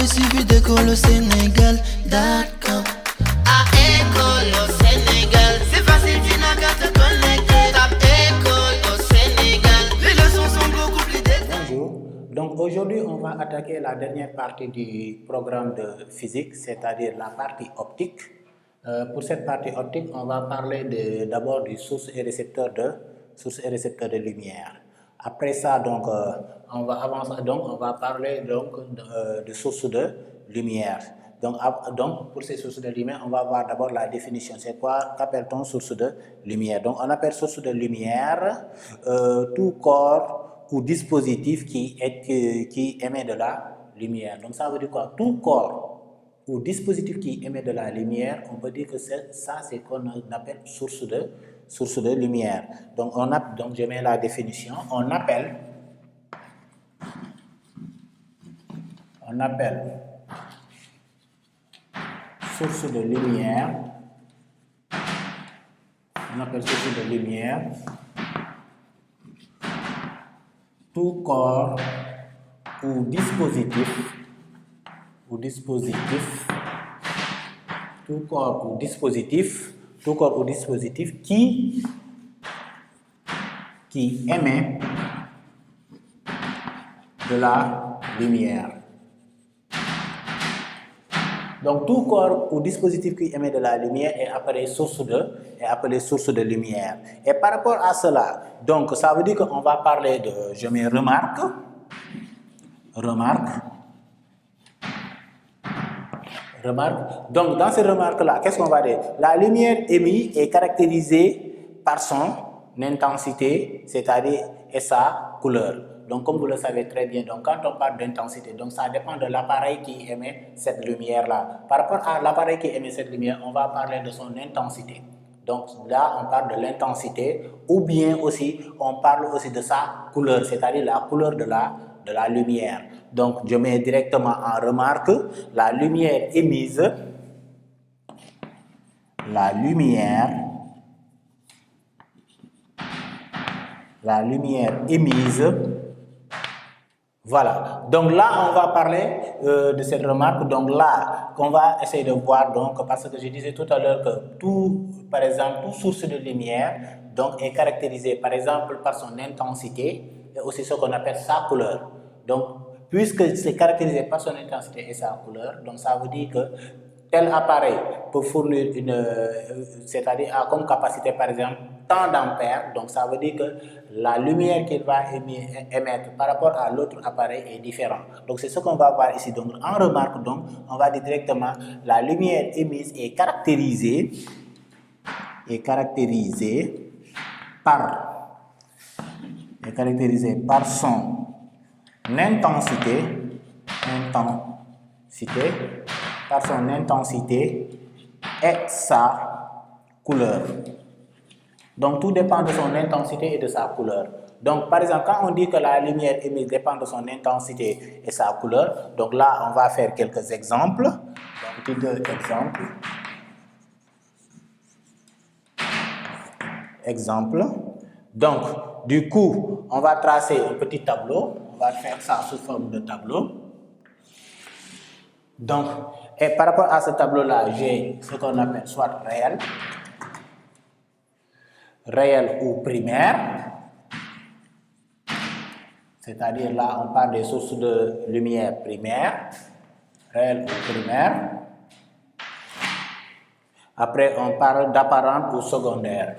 il suffit d'école au Sénégal, d'accord. À école au Sénégal, c'est facile, tu n'as qu'à te connecter. Tape école au Sénégal, les leçons sont beaucoup plus détaillées. Bonjour, donc aujourd'hui on va attaquer la dernière partie du programme de physique, c'est-à-dire la partie optique. Pour cette partie optique, on va parler d'abord du source et récepteur de lumière. Après ça, donc, on va avancer, donc on va parler donc de source de lumière. Donc, pour ces sources de lumière, on va voir d'abord la définition. C'est quoi, qu'appelle-t-on source de lumière? Donc, on appelle source de lumière tout corps ou dispositif qui émet de la lumière. Donc, ça veut dire quoi? Tout corps ou dispositif qui émet de la lumière, on peut dire que ça, c'est qu'on appelle source de lumière. Donc, donc, je mets la définition. On appelle source de lumière. On appelle source de lumière tout corps ou dispositif qui émet de la lumière. Donc tout corps ou dispositif qui émet de la lumière est appelé source de lumière. Et par rapport à cela, donc ça veut dire qu'on va parler de, je mets remarque. Donc, dans ces remarques-là, qu'est-ce qu'on va dire? La lumière émise est caractérisée par son intensité, c'est-à-dire et sa couleur. Donc, comme vous le savez très bien, donc quand on parle d'intensité, donc ça dépend de l'appareil qui émet cette lumière-là. Par rapport à l'appareil qui émet cette lumière, on va parler de son intensité. Donc là, on parle de l'intensité, ou bien aussi, on parle aussi de sa couleur, c'est-à-dire la couleur de la lumière. Donc, je mets directement en remarque la lumière émise. La lumière émise. Voilà. Donc là, on va parler de cette remarque. Donc là, qu'on va essayer de voir, donc, parce que je disais tout à l'heure que par exemple, toute source de lumière donc, est caractérisée, par exemple, par son intensité et aussi ce qu'on appelle sa couleur. Donc, puisque c'est caractérisé par son intensité et sa couleur, donc ça veut dire que tel appareil peut fournir c'est-à-dire a comme capacité par exemple tant d'ampères, donc ça veut dire que la lumière qu'il va émettre par rapport à l'autre appareil est différente. Donc c'est ce qu'on va voir ici. Donc en remarque, donc on va dire directement la lumière émise est caractérisée par son intensité et sa couleur. Donc tout dépend de son intensité et de sa couleur. Donc par exemple, quand on dit que la lumière émise dépend de son intensité et sa couleur, donc là on va faire quelques exemples. Donc deux exemples. Donc du coup, on va tracer un petit tableau. On va faire ça sous forme de tableau. Donc, et par rapport à ce tableau-là, j'ai ce qu'on appelle soit réel ou primaire. C'est-à-dire là, on parle des sources de lumière primaire, réel ou primaire. Après, on parle d'apparente ou secondaire.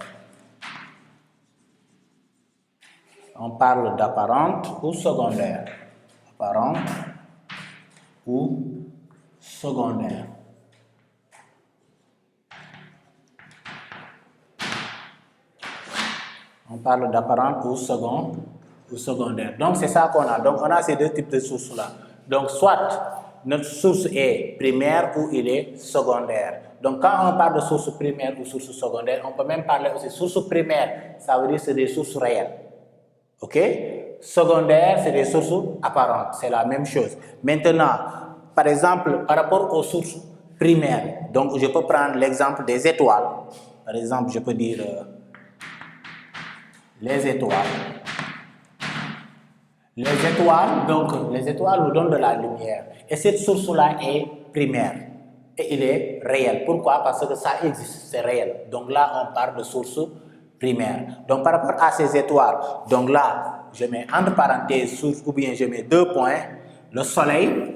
On parle d'apparente ou secondaire. Apparente ou secondaire. On parle d'apparente ou secondaire. Donc, c'est ça qu'on a. Donc, on a ces deux types de sources-là. Donc, soit notre source est primaire ou il est secondaire. Donc, quand on parle de source primaire ou source secondaire, on peut même parler aussi de source primaire. Ça veut dire que c'est des sources réelles. OK? Secondaire, c'est des sources apparentes. C'est la même chose. Maintenant, par exemple, par rapport aux sources primaires, donc je peux prendre l'exemple des étoiles. Par exemple, je peux dire les étoiles. les étoiles nous donnent de la lumière. Et cette source-là est primaire. Et il est réel. Pourquoi? Parce que ça existe, c'est réel. Donc là, on parle de source primaire. Donc par rapport à ces étoiles, donc là, je mets entre parenthèses source ou bien je mets 2 points. Le soleil,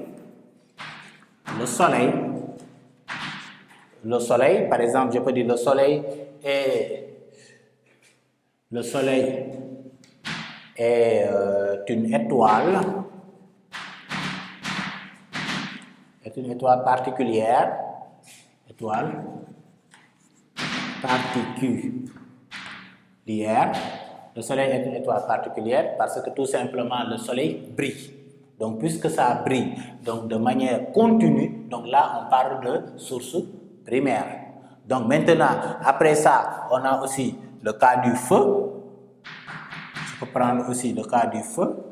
par exemple, je peux dire le soleil est une étoile. Est une étoile particulière. Le soleil est une étoile particulière parce que tout simplement le soleil brille. Donc puisque ça brille donc de manière continue, donc là on parle de source primaire. Donc maintenant, après ça, on a aussi le cas du feu. Je peux prendre aussi le cas du feu.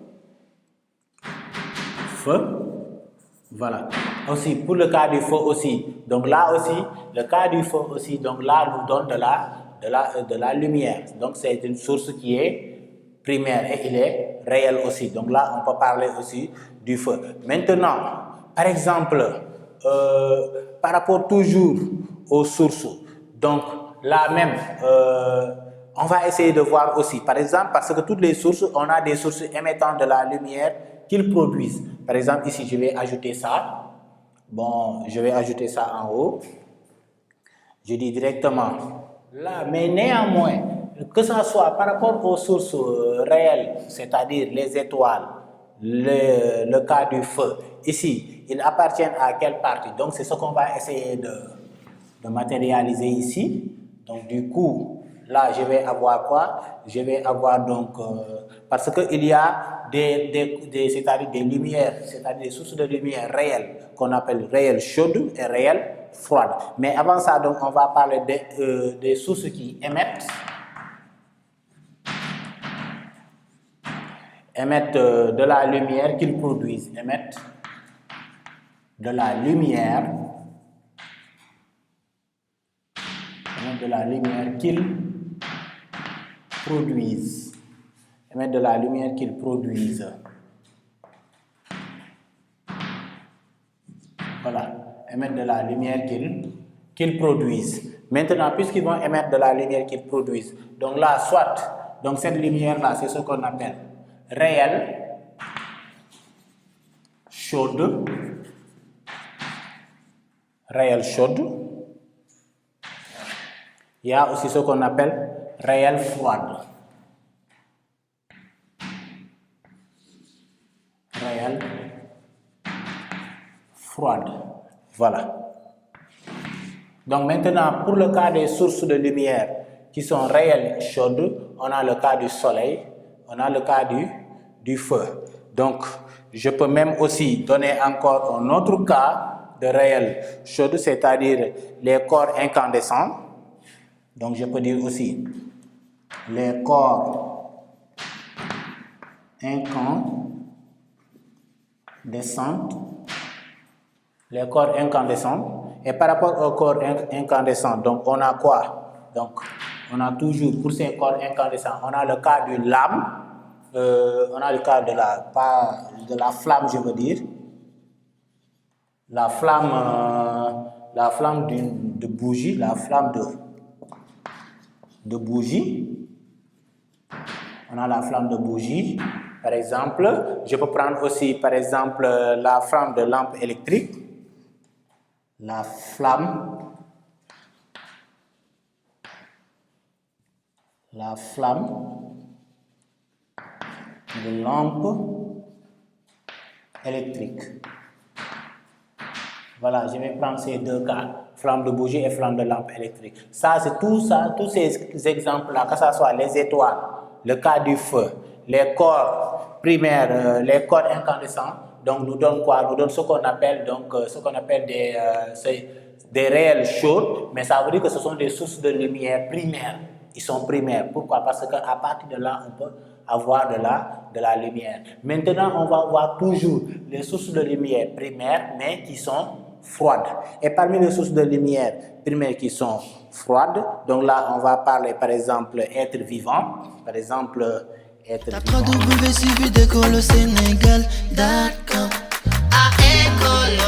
Voilà. Aussi, pour le cas du feu aussi, donc là aussi, le cas du feu aussi, donc là nous donne de la lumière. Donc c'est une source qui est primaire et il est réel aussi. Donc là, on peut parler aussi du feu. Maintenant, par exemple, par rapport toujours aux sources, donc là même, on va essayer de voir aussi, par exemple, parce que toutes les sources, on a des sources émettant de la lumière qu'ils produisent. Par exemple, ici, je vais ajouter ça. Bon, je vais ajouter ça en haut. Je dis directement là, mais néanmoins, que ce soit par rapport aux sources réelles, c'est-à-dire les étoiles, le cas du feu, ici, ils appartiennent à quelle partie? Donc, c'est ce qu'on va essayer de matérialiser ici. Donc, du coup, là, je vais avoir quoi? Je vais avoir donc, parce qu'il y a c'est-à-dire des lumières, c'est-à-dire des sources de lumière réelles, qu'on appelle réelles chaudes et réelles froides. Mais avant ça, donc, on va parler des sources qui émettent de la lumière qu'ils produisent. Émettent de la lumière qu'ils produisent. Émettent de la lumière qu'ils produisent. Voilà. Émettre de la lumière qu'ils produisent. Maintenant, puisqu'ils vont émettre de la lumière qu'ils produisent, donc là, soit, donc cette lumière-là, c'est ce qu'on appelle réelle, chaude, il y a aussi ce qu'on appelle réelle froide. Voilà. Donc maintenant, pour le cas des sources de lumière qui sont réelles chaudes, on a le cas du soleil, on a le cas du feu. Donc, je peux même aussi donner encore un autre cas de réelles chaudes, c'est-à-dire les corps incandescents. Donc, je peux dire aussi les corps incandescents. Et par rapport aux corps incandescents, donc on a quoi? Donc, on a toujours, pour ces corps incandescents, on a le cas du lame, on a le cas de la flamme, je veux dire. La flamme de bougie, la flamme de bougie. On a la flamme de bougie, par exemple. Je peux prendre aussi, par exemple, la flamme de lampe électrique. La flamme de lampe électrique. Voilà, je vais prendre ces deux cas, flamme de bougie et flamme de lampe électrique. Ça, c'est tout ça, tous ces exemples-là, que ce soit les étoiles, le cas du feu, les corps primaires, les corps incandescents, donc nous donnent quoi? Nous donnent ce qu'on appelle des réels chaudes, mais ça veut dire que ce sont des sources de lumière primaires. Ils sont primaires. Pourquoi? Parce qu'à partir de là, on peut avoir de la lumière. Maintenant, on va voir toujours les sources de lumière primaires, mais qui sont froides. Et parmi les sources de lumière primaires qui sont froides, donc là, on va parler, par exemple, être vivant. Par exemple, être Tape vivant. www.suividécole au Sénégal.com. À école